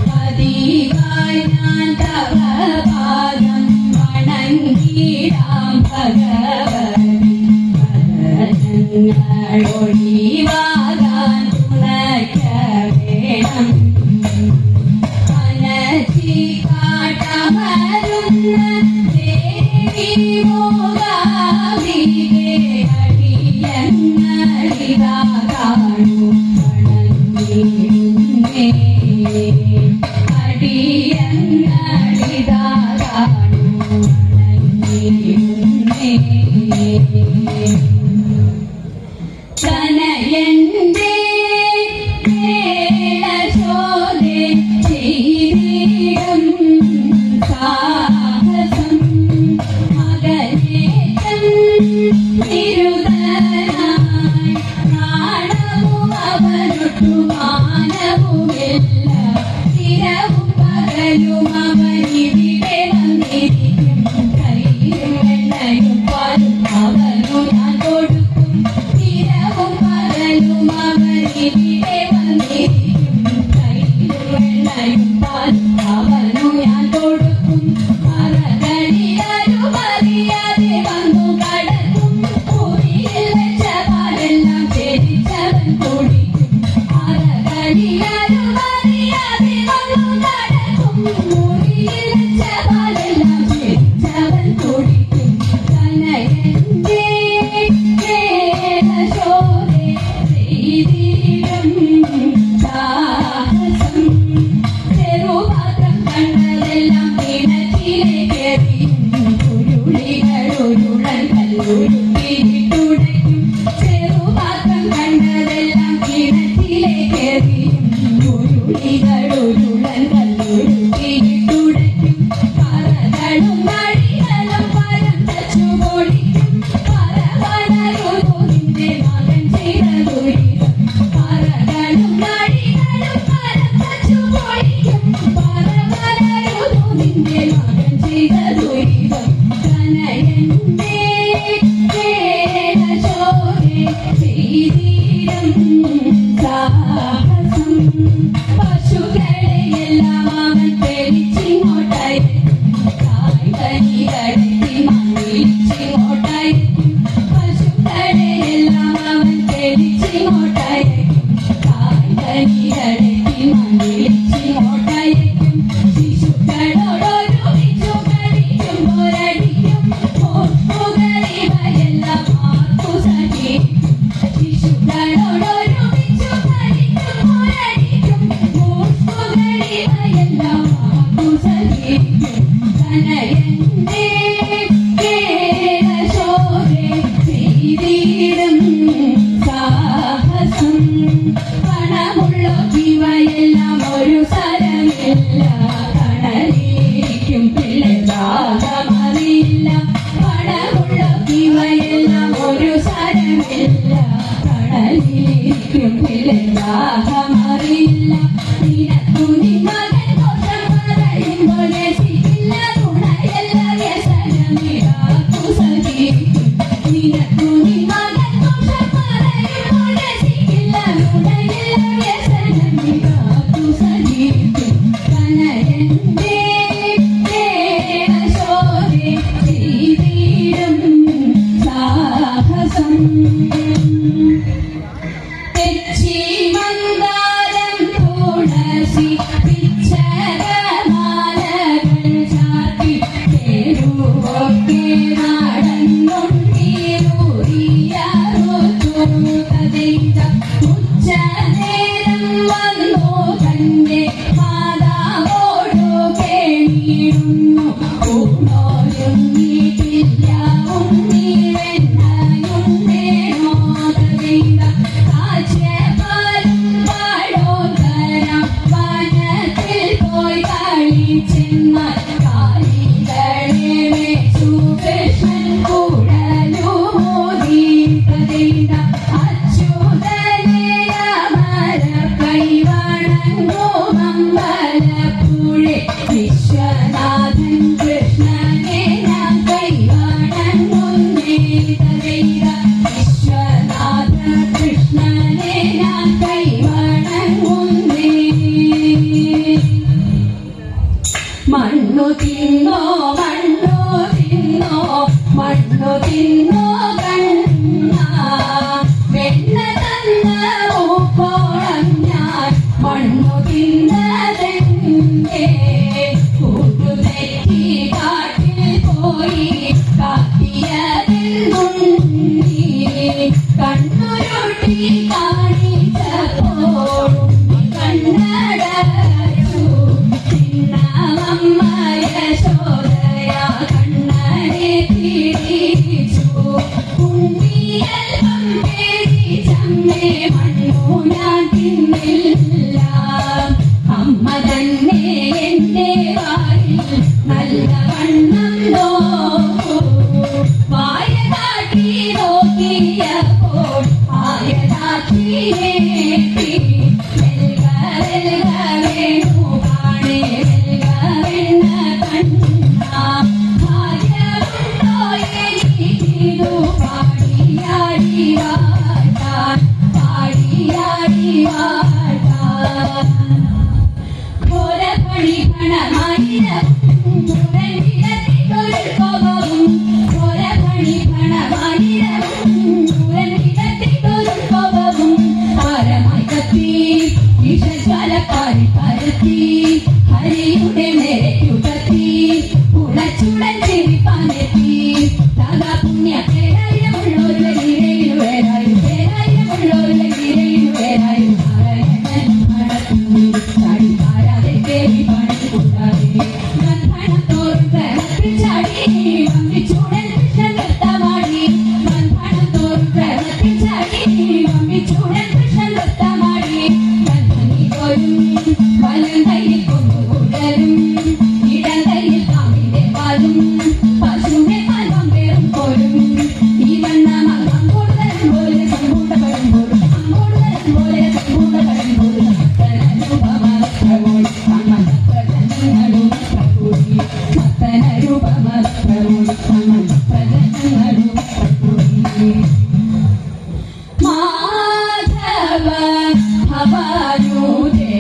പതിവായി ഞാൻ തവ പാദം വണങ്ങിടാം ഭഗവതി ഒഴിവാകാൻ തുണയ്ക്ക വേണം മനസ്സി കാട്ടമരുന്ന ദേവി മോകാംബികേ അടിയങ്ങളിതാ കാണൂ വണങ്ങിടുന്നേ അടിയങ്ങളിതാ കാണൂ വണങ്ങിടുന്നേ കനയന്റെ മേളശോധെ ചെയ്തിടും സാഹസം മകനേറ്റം നിരുതനായി പ്രാണവും അവനൊട്ടു മാനവുമില്ല സ്ഥിരവും പകലും അവനിവിടെ വന്നിരിക്കും കയ്യിലും എണ്ണയും പാലും അവനു ഞാൻ കൊടുക്കും സ്ഥിരവും പകലും അവനിവിടെ വന്നിരിക്കും കയ്യിലും എണ്ണയും പാലും അവനു ഞാൻ കൊടുക്കും മറകളിലരുമറിയാതെ വന്നു കടക്കും മുറിയിൽ വെച്ച പാലെല്ലാം ചെരിച്ചവൻ കുടിക്കും മറകളിലരുമറിയാതെ വന്നു കടക്കും മുറിയിൽ വെച്ച പാലെല്ലാം ചെരിച്ചവൻ കുടിക്കും കനയന്റെ മേളശോധെ ചെയ്തിടും സാഹസം ചെറുപാത്രം കണ്ടതെല്ലാം കിണറ്റിലേക്കെറിയും ഉരുളികൾ ഉരുളൻ കല്ലുരുട്ടിയിട്ടുടയ്ക്കും ചെറുപാത്രം കണ്ടതെല്ലാം കിണറ്റിലേക്കെറിയും ഉരുളികൾ ഉരുളൻ കല്ലുരുട്ടിയിട്ടുടയ്ക്കും പറകളും വഴികളും പരം തച്ചു പൊളിക്കും പറവനരുതു നിന്റെ മകൻ ചെയ്ത ദുരിതം പറകളും വഴികളും പരം തച്ചു പൊളിക്കും പറവനരുതു നിന്റെ മകൻ ചെയ്ത ദുരിതം കനയന്റെ മേളശോധെ ചെയ്തിടും സാഹസം പശുക്കളെയെല്ലാം അവൻ പെരിച്ചിങ്ങോട്ടായിരിക്കും കായ്കനികളെത്തി മണ്ണിലിച്ചിങ്ങോട്ടായിരിക്കും പശുക്കളെയെല്ലാം അവൻ പെരിച്ചിങ്ങോട്ടായിരിക്കും കായ്കനികളെത്തി മണ്ണിലിച്ചിങ്ങോട്ടായിരിക്കും ശിശുക്കളോടൊരുമിച്ചു കളിക്കുമ്പോരടിക്കും മോർപ്പുകളിവയെല്ലാം ആർക്കു സഹിക്കും ശിശുക്കളോടൊരുമിച്ചു കളിക്കുമ്പോരടിക്കും മോർപ്പുകളിവയെല്ലാം ആർക്കു സഹിക്കും കനയന്റെ മേളശോധെ ചെയ്തിടും സാഹസം പണമുള്ള ഇവയെല്ലാം ഒരു സരമില്ല കടലിരിക്കും പിള്ളേരാകമറിയില്ല പണമുള്ള ഇവയെല്ലാം ഒരു സരമില്ല കടലിരിക്കും പിള്ളേരാകമറിയില്ല നിനക്കു നിൻ മകൻ ദോഷം പറയുമ്പോൾ തിന്നോ മണ്ണു തിന്നോ മണ്ണു തിന്നോ കണ്ണ വെണ്ണ തന്ന പൂക്കോളം ഞാൻ മണ്ണു തിന്നതെന്തേ കൂട്ടുതെറ്റി കാട്ടിൽ പോയി കാട്ടിയതെന്നുണ്ണി കണ്ണുരുട്ടി കാണിച്ചപ്പോൾ കണ്ണടച്ചു ചിന്നമ്മ യശോദയ കണ്ണനെ തിരിച്ചു ഉണ്ണിയൽപ്പം പേടിച്ചമ്മേ മണ്ണു ഞാൻ തിന്നില്ല അമ്മ തന്നെ എന്റെ വായിൽ നല്ലവണ്ണം നോക്കൂ വായ കാട്ടി നോക്കിയപ്പോൾ ആയതാക്കിയേറ്റി വെൽക വെൽക വേണു കാണേ വെൽക വെണ്ണ കണ്ണ ഭാര്യമുണ്ടോ എനിക്കിതു പാടിയാടി വാഴ്ത്താൻ പാടിയാടി വാഴ്ത്താൻ ഘോരപണി പണമായിരം ൂരനിടത്തിട്ടൊരു കോപവും ഘോരപണി പണമായിരം ൂരനിടത്തിട്ടൊരു കോപവും ഭാരമായി കത്തി വിഷജ്വാലക്കാരി പരത്തി ഹരിയുടെ നേരയ്ക്കു കത്തി ഉടച്ചുടൻ ചിരിപ്പാനെത്തി സദാ പുണ്യ പേരായിരമുള്ളൊരു ഗീരയിലു വേരായും പേരായിരമുള്ളൊരു ഗീരയിലു വേരായും നാരായണൻ നടത്തുന്നു ചാടി പാരാതെ കേറി പണി കൂടാതെ ബന്ധനം തോറും പ്രേമത്തിൽ ചാടി വമ്പിച്ചൂടൻ കൃഷ്ണൻ നൃത്തമാടി ബന്ധനം തോറും പ്രേമത്തിൽ ചാടി വമ്പിച്ചൂടൻ കൃഷ്ണൻ നൃത്തമാടി ബന്ധനി പോലും വലം കയ്യിൽ കൊണ്ടുകൂടലും ഇടം കയ്യിൽ പാമ്പിന്റെ പാലും പശുവിന്റെ പാൽവം പേറും പോലും ഈ വണ്ണം അങ്കോടുതരം പോലെ സമ്പൂർണ്ണപ്പെടും പോലും അങ്കോടുതരം പോലെ സമ്പൂർണ്ണപ്പെടും പോലും മാധവ ഭവാനുരേ